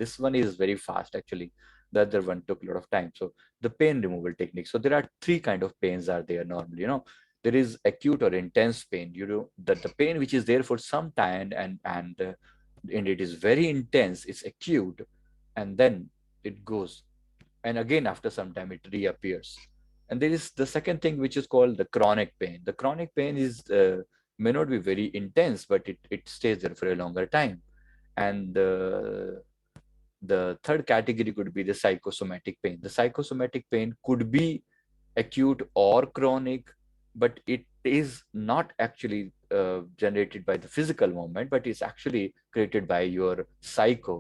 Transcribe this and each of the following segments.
This one is very fast actually. The other one took a lot of time. So the pain removal technique. So there are three kind of pains are there normally. There is acute or intense pain. That the pain which is there for some time and it is very intense. It's acute, and then it goes, and again after some time it reappears. And there is the second thing which is called the chronic pain. The chronic pain is may not be very intense, but it stays there for a longer time. And the third category could be the psychosomatic pain. The psychosomatic pain could be acute or chronic, but it is not actually generated by the physical movement, but it's actually created by your psycho,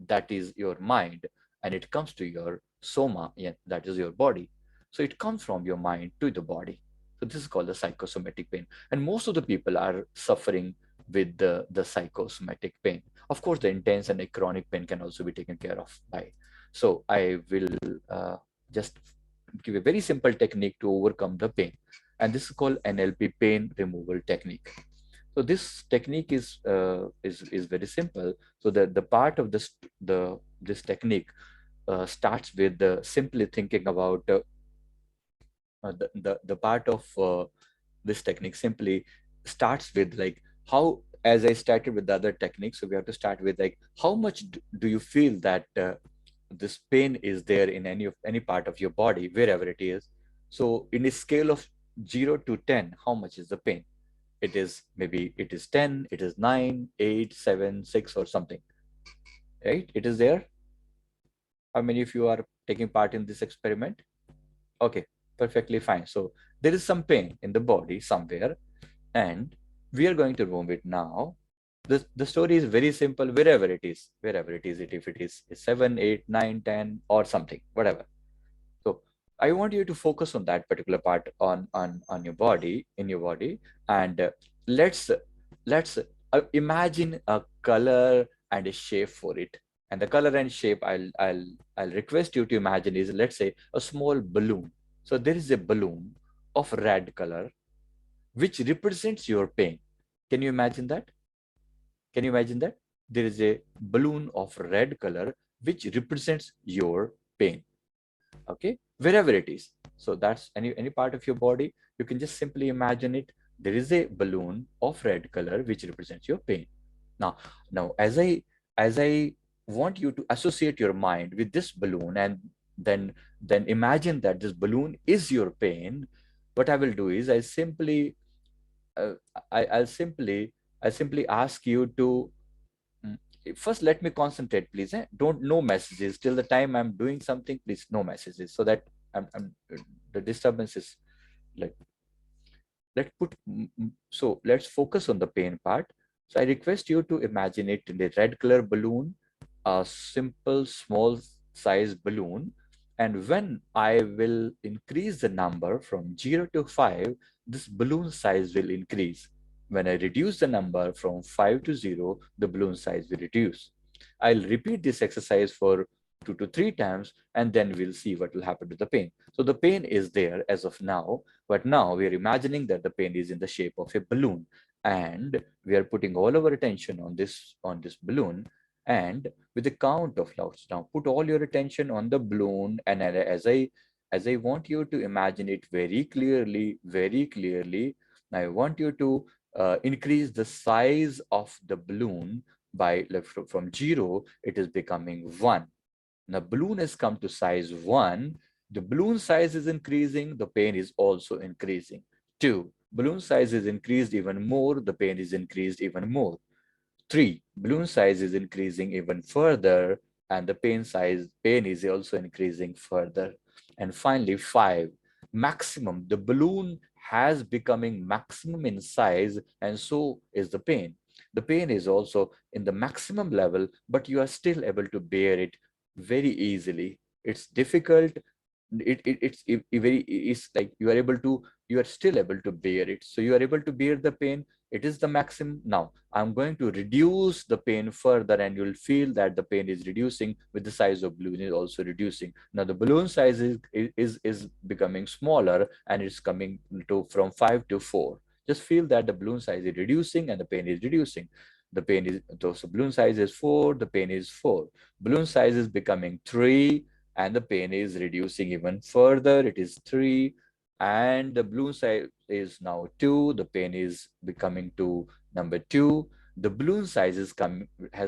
that is your mind, and it comes to your soma, yeah, that is your body. So it comes from your mind to the body. So this is called the psychosomatic pain, and most of the people are suffering with the psychosomatic pain. Of course, the intense and the chronic pain can also be taken care of by. So I will just give a very simple technique to overcome the pain, and this is called NLP, pain removal technique. So this technique is very simple. So the part of this technique starts with simply thinking about the part of this technique simply starts with like how, as I started with the other techniques, so we have to start with like how much do you feel that this pain is there in any part of your body, wherever it is. So in a scale of 0 to 10, how much is the pain? It is maybe it is 10, it is 9, 8, 7, 6 or something, right? It is there. How many of you are taking part in this experiment? Okay, perfectly fine. So there is some pain in the body somewhere, and we are going to remove it now. The story is very simple, wherever it is, if it is 7, 8, 9, 10 or something, whatever. So I want you to focus on that particular part on your body, in your body, and let's imagine a color and a shape for it. And the color and shape I'll request you to imagine is, let's say, a small balloon. So there is a balloon of red color which represents your pain. Can you imagine that? Can you imagine that? There is a balloon of red color which represents your pain. Okay, wherever it is. So that's any part of your body. You can just simply imagine it. There is a balloon of red color which represents your pain. Now, as I want you to associate your mind with this balloon, and then imagine that this balloon is your pain. What I will do is uh, I simply ask you to Mm. First, let me concentrate, please. Don't, no messages till the time I'm doing something. Please, no messages, so that the disturbance is like, so let's focus on the pain part. So I request you to imagine it in a red color balloon, a simple small size balloon, and when I will increase the number from 0 to 5, this balloon size will increase. When I reduce the number from 5 to 0, the balloon size will reduce. I'll repeat this exercise for 2 to 3 times, and then we'll see what will happen to the pain. So the pain is there as of now, but now we are imagining that the pain is in the shape of a balloon, and we are putting all our attention on this balloon. And with the count of louds, now put all your attention on the balloon, and as I want you to imagine it very clearly, I want you to increase the size of the balloon by, like, from 0, it is becoming 1. Now balloon has come to size 1. The balloon size is increasing, the pain is also increasing. 2, balloon size is increased even more, the pain is increased even more. 3, balloon size is increasing even further, and the pain is also increasing further. And finally, 5, maximum. The balloon has becoming maximum in size, and so is the pain. The pain is also in the maximum level, but you are still able to bear it very easily. It's difficult. It's like you are still able to bear it. So you are able to bear the pain. It is the maximum. Now I'm going to reduce the pain further, and you'll feel that the pain is reducing with the size of balloon is also reducing. Now the balloon size is becoming smaller, and it's coming to from 5 to 4. Just feel that the balloon size is reducing and the pain is reducing. The pain is, so balloon size is 4, the pain is 4. Balloon size is becoming 3, and the pain is reducing even further. It is 3, and the balloon size is now 2. The pain is becoming to number 2. The balloon size has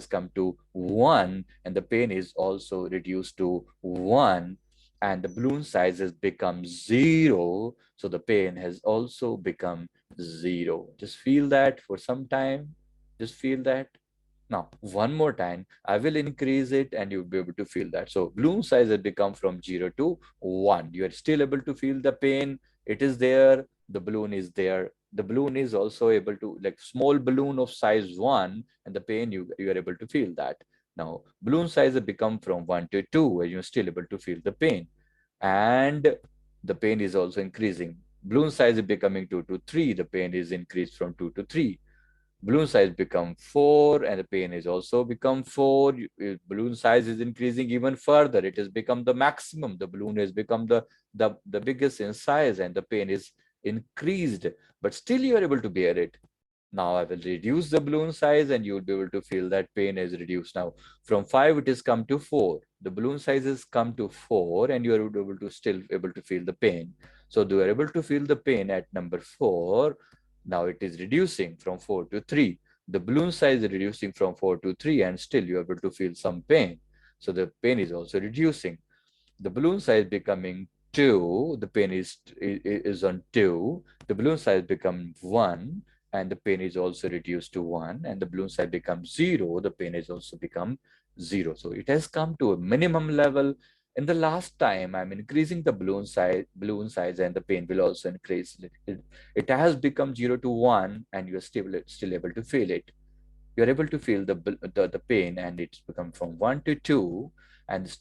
come to 1, and the pain is also reduced to 1, and the balloon size has become 0. So the pain has also become 0. Just feel that for some time. Just feel that. Now, one more time, I will increase it and you'll be able to feel that. So balloon size has become from 0 to 1. You are still able to feel the pain. It is there. The balloon is there. The balloon is also able to, like small balloon of size 1, and the pain, you are able to feel that. Now, balloon size has become from 1 to 2, where you're still able to feel the pain. And the pain is also increasing. Balloon size is becoming 2 to 3. The pain is increased from 2 to 3. Balloon size become 4, and the pain is also become 4. Balloon size is increasing even further. It has become the maximum. The balloon has become the biggest in size, and the pain is increased, but still you are able to bear it. Now I will reduce the balloon size and you will be able to feel that pain is reduced. Now from 5 it has come to 4. The balloon size has come to 4 and you are able to still able to feel the pain. So you are able to feel the pain at number 4. Now it is reducing from 4 to 3. The balloon size is reducing from 4 to 3 and still you are able to feel some pain. So the pain is also reducing. The balloon size becoming 2, the pain is on 2. The balloon size become 1 and the pain is also reduced to 1, and the balloon size becomes 0, the pain is also become 0. So it has come to a minimum level. In the last time, I'm increasing the balloon size, and the pain will also increase. It has become 0 to 1, and you're still able to feel it. You're able to feel the pain, and it's become from 1 to 2, and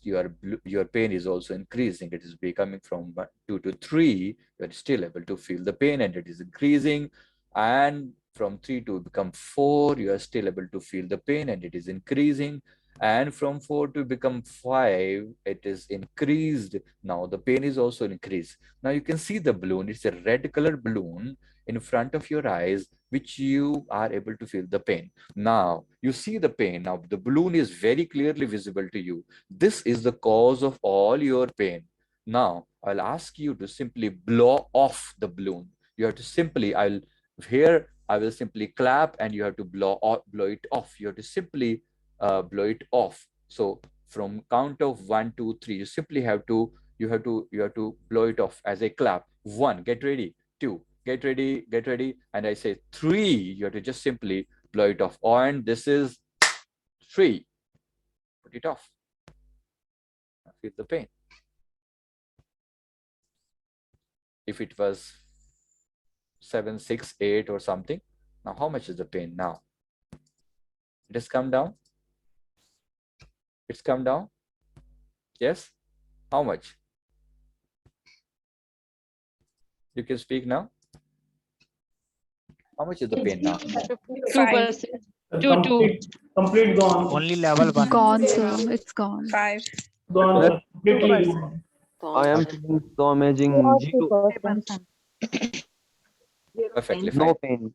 your pain is also increasing. It is becoming from 2 to 3. You're still able to feel the pain, and it is increasing. And from 3 to become 4, you are still able to feel the pain, and it is increasing. And from 4 to become 5, it is increased. Now the pain is also increased. Now you can see the balloon. It's a red color balloon in front of your eyes, which you are able to feel the pain. Now you see the pain. Now the balloon is very clearly visible to you. This is the cause of all your pain. Now I'll ask you to simply blow off the balloon. You have to simply, I will simply clap, and you have to blow it off. You have to simply blow it off. So from count of 1, 2, 3, you simply have to blow it off as a clap. 1, get ready. 2, get ready. And I say 3, you have to just simply blow it off. And this is 3. Put it off. Feel the pain. If it was 7, 6, 8 or something, now how much is the pain now? It has come down. It's come down. Yes. How much? You can speak now. How much is the pain now? 2%. Complete gone. Only level 1. Gone, sir. It's gone. 5. Gone, sir. Completely gone. I am feeling so amazing. Zero. Perfectly No fine. pain.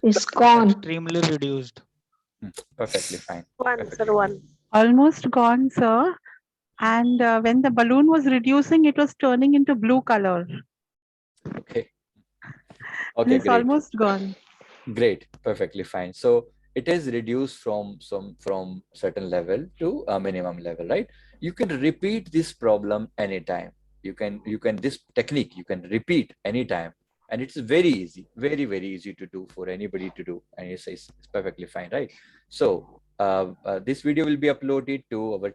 It's gone. Extremely reduced. Perfectly fine. One, sir, one. Almost gone, sir. And when the balloon was reducing, it was turning into blue color. Okay. Okay, It's great. almost gone. Great, perfectly fine. So it is reduced from certain level to a minimum level, right? You can repeat this problem anytime. You can this technique you can repeat anytime, and it's very easy, very easy to do for anybody to do, and it's perfectly fine, right? So this video will be uploaded to our